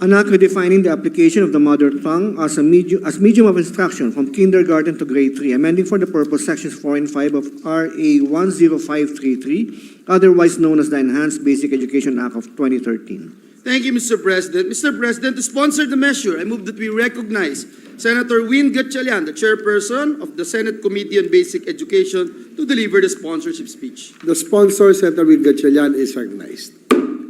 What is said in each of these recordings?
Anak, redefining the application of the mother tongue as medium of instruction from kindergarten to grade 3, amending for the purpose sections 4 and 5 of RA 10533, otherwise known as the Enhanced Basic Education Act of 2013. Thank you, Mr. President. Mr. President, to sponsor the measure, I move that we recognize Senator Win Gatchalian, the chairperson of the Senate Committee on Basic Education, to deliver the sponsorship speech. The sponsor, Senator Win Gatchalian, is recognized.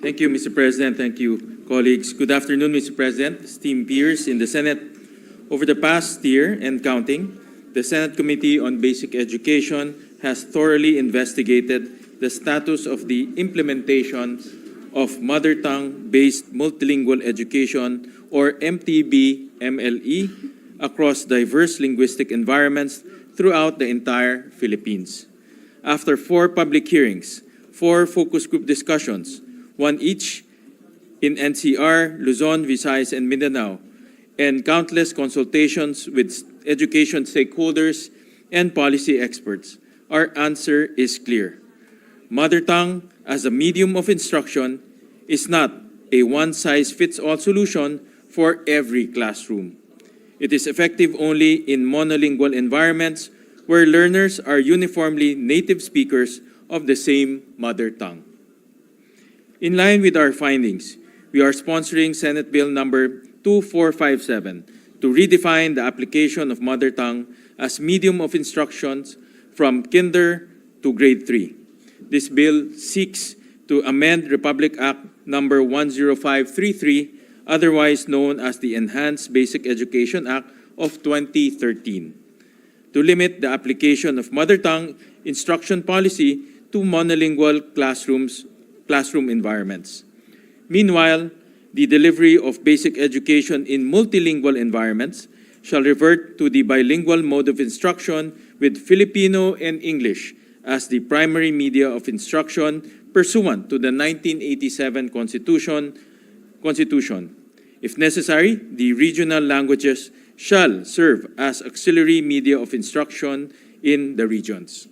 Thank you, Mr. President. Thank you, colleagues. Good afternoon, Mr. President, esteemed peers in the Senate. Over the past year and counting, the Senate Committee on Basic Education has thoroughly investigated the status of the implementation of mother tongue-based multilingual education, or MTB-MLE, across diverse linguistic environments throughout the entire Philippines. After 4 public hearings, 4 focus group discussions, 1 each in NCR, Luzon, Visayas, and Mindanao, and countless consultations with education stakeholders and policy experts, our answer is clear. Mother tongue as a medium of instruction is not a one-size-fits-all solution for every classroom. It is effective only in monolingual environments where learners are uniformly native speakers of the same mother tongue. In line with our findings, we are sponsoring Senate Bill number 2457 to redefine the application of mother tongue as medium of instruction from kinder to grade 3. This bill seeks to amend Republic Act number 10533, otherwise known as the Enhanced Basic Education Act of 2013, to limit the application of mother tongue instruction policy to monolingual classroom environments. Meanwhile, the delivery of basic education in multilingual environments shall revert to the bilingual mode of instruction with Filipino and English as the primary media of instruction pursuant to the 1987 Constitution. If necessary, the regional languages shall serve as auxiliary media of instruction in the regions.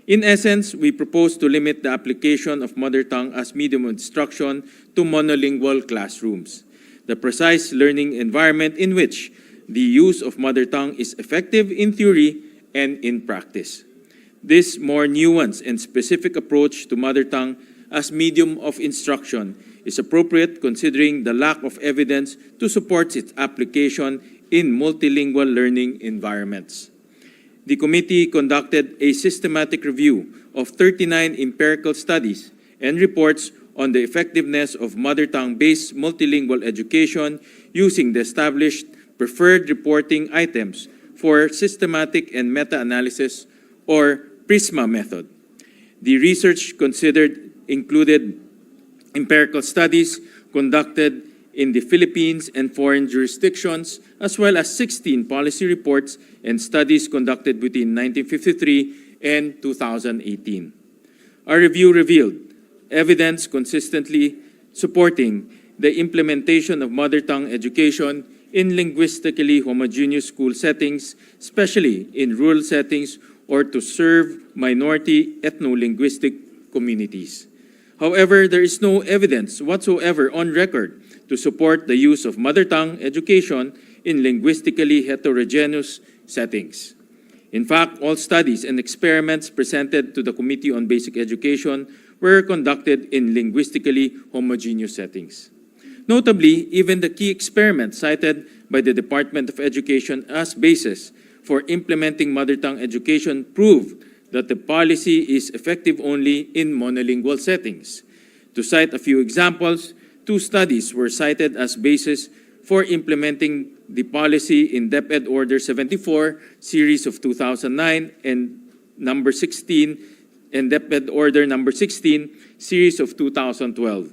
In essence, we propose to limit the application of mother tongue as medium of instruction to monolingual classrooms, the precise learning environment in which the use of mother tongue is effective in theory and in practice. This more nuanced and specific approach to mother tongue as medium of instruction is appropriate considering the lack of evidence to support its application in multilingual learning environments. The committee conducted a systematic review of 39 empirical studies and reports on the effectiveness of mother tongue-based multilingual education using the established preferred reporting items for systematic and meta-analysis, or PRISMA method. The research included empirical studies conducted in the Philippines and foreign jurisdictions, as well as 16 policy reports and studies conducted between 1953 and 2018. Our review revealed evidence consistently supporting the implementation of mother tongue education in linguistically homogeneous school settings, especially in rural settings or to serve minority ethno-linguistic communities. However, there is no evidence whatsoever on record to support the use of mother tongue education in linguistically heterogeneous settings. In fact, all studies and experiments presented to the Committee on Basic Education were conducted in linguistically homogeneous settings. Notably, even the key experiments cited by the Department of Education as basis for implementing mother tongue education proved that the policy is effective only in monolingual settings. To cite a few examples, 2 studies were cited as basis for implementing the policy in DepD Order 74, Series of 2009, and number 16, and DepD Order number 16, Series of 2012.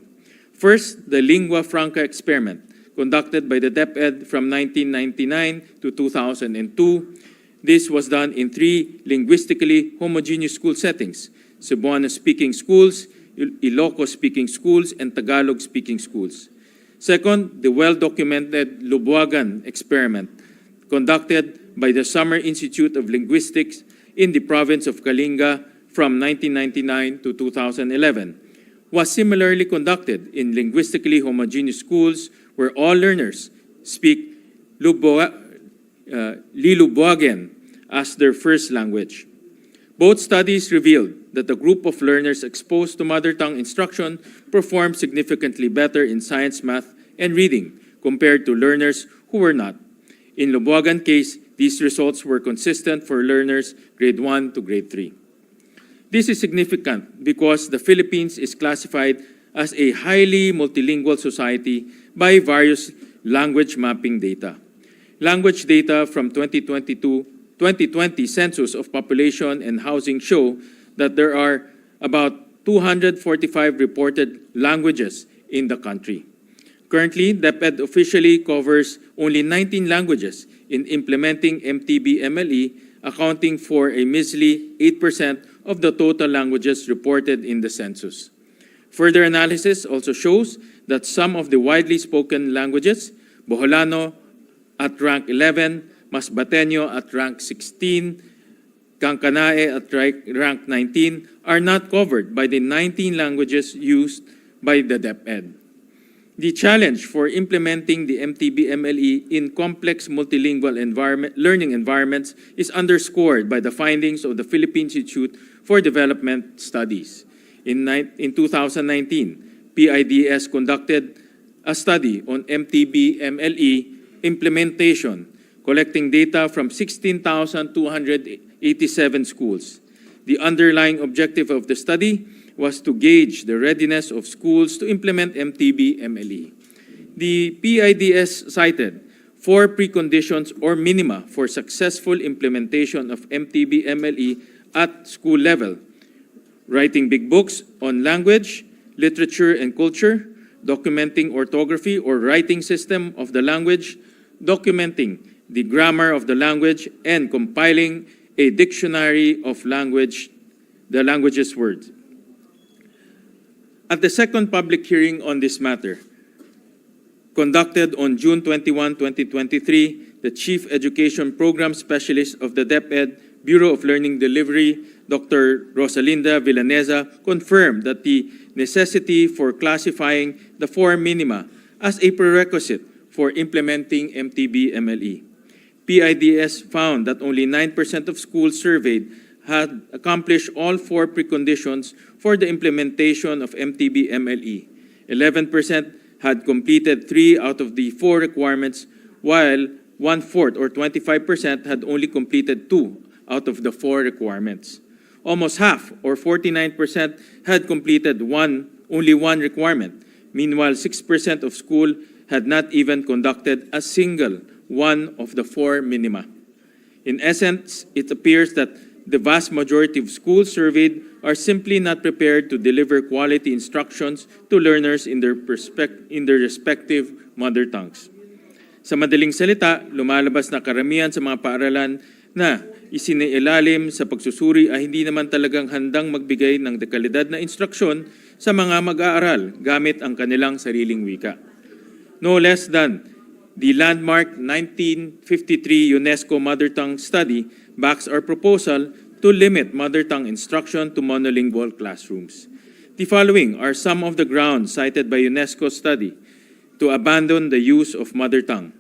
First, the Lingua Franca experiment, conducted by the DepD from 1999 to 2002. This was done in 3 linguistically homogeneous school settings: Cebuano-speaking schools, Ilocos-speaking schools, and Tagalog-speaking schools. Second, the well-documented Lubuagan experiment, conducted by the Summer Institute of Linguistics in the province of Kalinga from 1999 to 2011, was similarly conducted in linguistically homogeneous schools where all learners speak Lilubwagen as their first language. Both studies revealed that the group of learners exposed to mother tongue instruction performed significantly better in science, math, and reading compared to learners who were not. In Lubwagan case, these results were consistent for learners grade 1 to grade 3. This is significant because the Philippines is classified as a highly multilingual society by various language mapping data. Language data from 2020 Census of Population and Housing show that there are about 245 reported languages in the country. Currently, DepD officially covers only 19 languages in implementing MTB-MLE, accounting for a measly 8% of the total languages reported in the census. Further analysis also shows that some of the widely spoken languages, Boholano at rank 11, Masbateño at rank 16, Kankanae at rank 19, are not covered by the 19 languages used by the DepEd. The challenge for implementing the MTB-MLE in complex multilingual learning environments is underscored by the findings of the Philippine Institute for Development Studies. In 2019, PIDS conducted a study on MTB-MLE implementation, collecting data from 16,287 schools. The underlying objective of the study was to gauge the readiness of schools to implement MTB-MLE. The PIDS cited 4 preconditions or minima for successful implementation of MTB-MLE at school level: writing big books on language, literature, and culture, documenting orthography or writing system of the language, documenting the grammar of the language, and compiling a dictionary of the language's words. At the second public hearing on this matter, conducted on June 21, 2023, the Chief Education Program Specialist of the DepEd Bureau of Learning Delivery, Dr. Rosalinda Villaneza, confirmed that the necessity for classifying the 4 minima as a prerequisite for implementing MTB-MLE. PIDS found that only 9% of schools surveyed had accomplished all 4 preconditions for the implementation of MTB-MLE. 11% had completed 3 out of the 4 requirements, while 1/4 or 25% had only completed 2 out of the 4 requirements. Almost half, or 49%, had completed only one requirement. Meanwhile, 6% of schools had not even conducted a single one of the 4 minima. In essence, it appears that the vast majority of schools surveyed are simply not prepared to deliver quality instructions to learners in their respective mother tongues. Sa madaling salita, lumalabas na karamihan sa mga paaralan na isiniilalim sa pagsusuri ay hindi naman talagang handang magbigay ng dekalidad na instruksyon sa mga mag-aaral gamit ang kanilang sariling wika. No less than the landmark 1953 UNESCO Mother Tongue Study backs our proposal to limit mother tongue instruction to monolingual classrooms. The following are some of the grounds cited by UNESCO Study to abandon the use of mother tongue: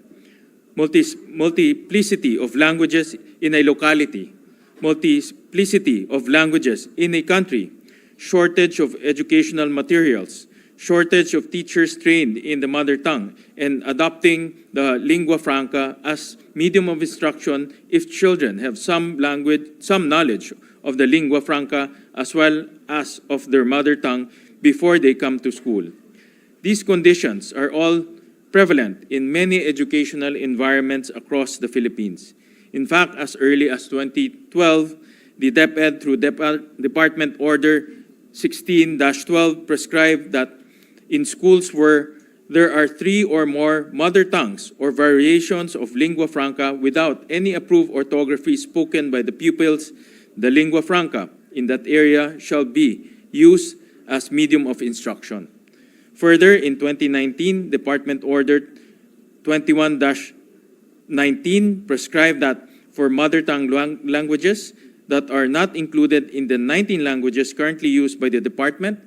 multiplicity of languages in a locality, multiplicity of languages in a country, shortage of educational materials, shortage of teachers trained in the mother tongue, and adopting the lingua franca as medium of instruction if children have some knowledge of the lingua franca as well as of their mother tongue before they come to school. These conditions are all prevalent in many educational environments across the Philippines. In fact, as early as 2012, the DepEd through Department Order 16-12 prescribed that in schools where there are 3 or more mother tongues or variations of lingua franca without any approved orthography spoken by the pupils, the lingua franca in that area shall be used as medium of instruction. Further, in 2019, Department Order 21-19 prescribed that for mother tongue languages that are not included in the 19 languages currently used by the department,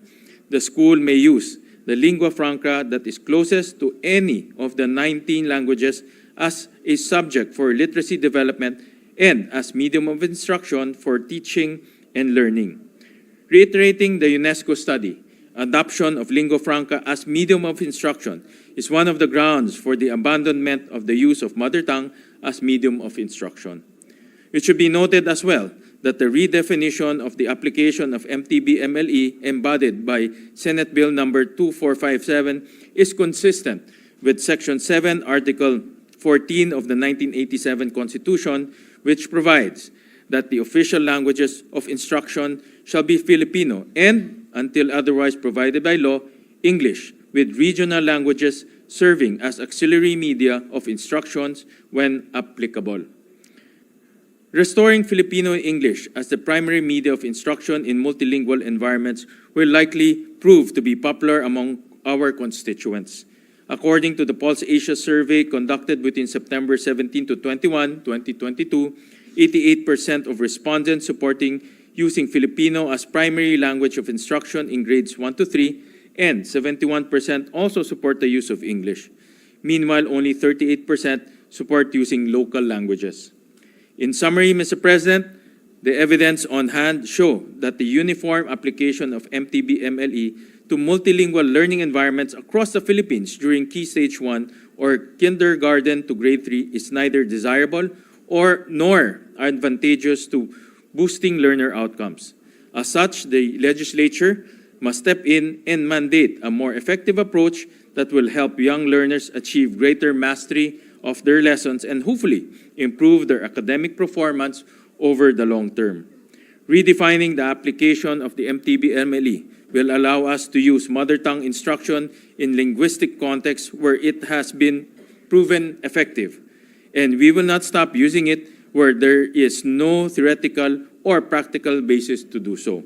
the school may use the lingua franca that is closest to any of the 19 languages as a subject for literacy development and as medium of instruction for teaching and learning. Reiterating the UNESCO study, adoption of lingua franca as medium of instruction is one of the grounds for the abandonment of the use of mother tongue as medium of instruction. It should be noted as well that the redefinition of the application of MTB-MLE embodied by Senate Bill number 2457 is consistent with Section 7, Article 14 of the 1987 Constitution, which provides that the official languages of instruction shall be Filipino and, until otherwise provided by law, English, with regional languages serving as auxiliary media of instructions when applicable. Restoring Filipino English as the primary media of instruction in multilingual environments will likely prove to be popular among our constituents. According to the Pulse Asia survey conducted between September 17 to 21, 2022, 88% of respondents supporting using Filipino as primary language of instruction in grades 1 to 3, and 71% also support the use of English. Meanwhile, only 38% support using local languages. In summary, Mr. President, the evidence on hand show that the uniform application of MTB-MLE to multilingual learning environments across the Philippines during Key Stage 1 or kindergarten to grade 3 is neither desirable nor advantageous to boosting learner outcomes. As such, the legislature must step in and mandate a more effective approach that will help young learners achieve greater mastery of their lessons and hopefully improve their academic performance over the long term. Redefining the application of the MTB-MLE will allow us to use mother tongue instruction in linguistic contexts where it has been proven effective. And we will not stop using it where there is no theoretical or practical basis to do so.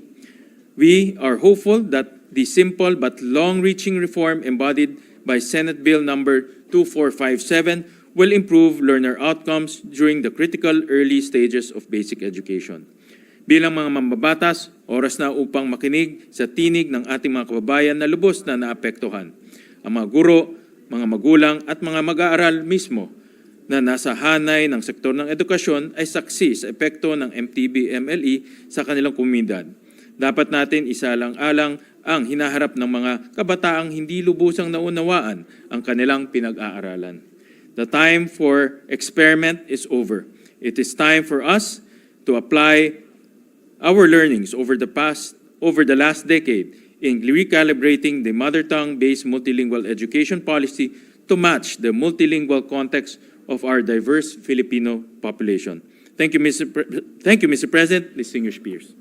We are hopeful that the simple but long-reaching reform embodied by Senate Bill number 2457 will improve learner outcomes during the critical early stages of basic education. Bilang mga mambabatas, oras na upang makinig sa tinig ng ating mga kababayan na lubos na naapektuhan. Ang mga guro, mga magulang at mga mag-aaral mismo na nasa hanay ng sektor ng edukasyon ay saksi sa epekto ng MTB-MLE sa kanilang komunidad. Dapat natin isalang-alang ang hinaharap ng mga kabataang hindi lubusang naunawaan ang kanilang pinag-aaralan. The time for experiment is over. It is time for us to apply our learnings over the last decade in recalibrating the mother tongue-based multilingual education policy to match the multilingual context of our diverse Filipino population. Thank you, Mr. President, distinguished peers.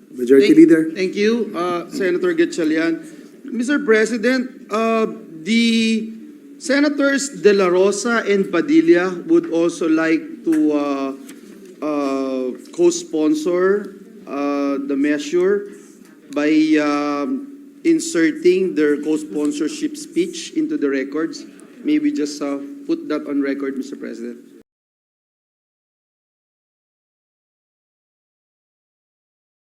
Majority Leader. Thank you, Senator Gatchalian. Mr. President, the Senators De La Rosa and Padilla would also like to co-sponsor the measure by inserting their co-sponsorship speech into the records. May we just put that on record, Mr. President?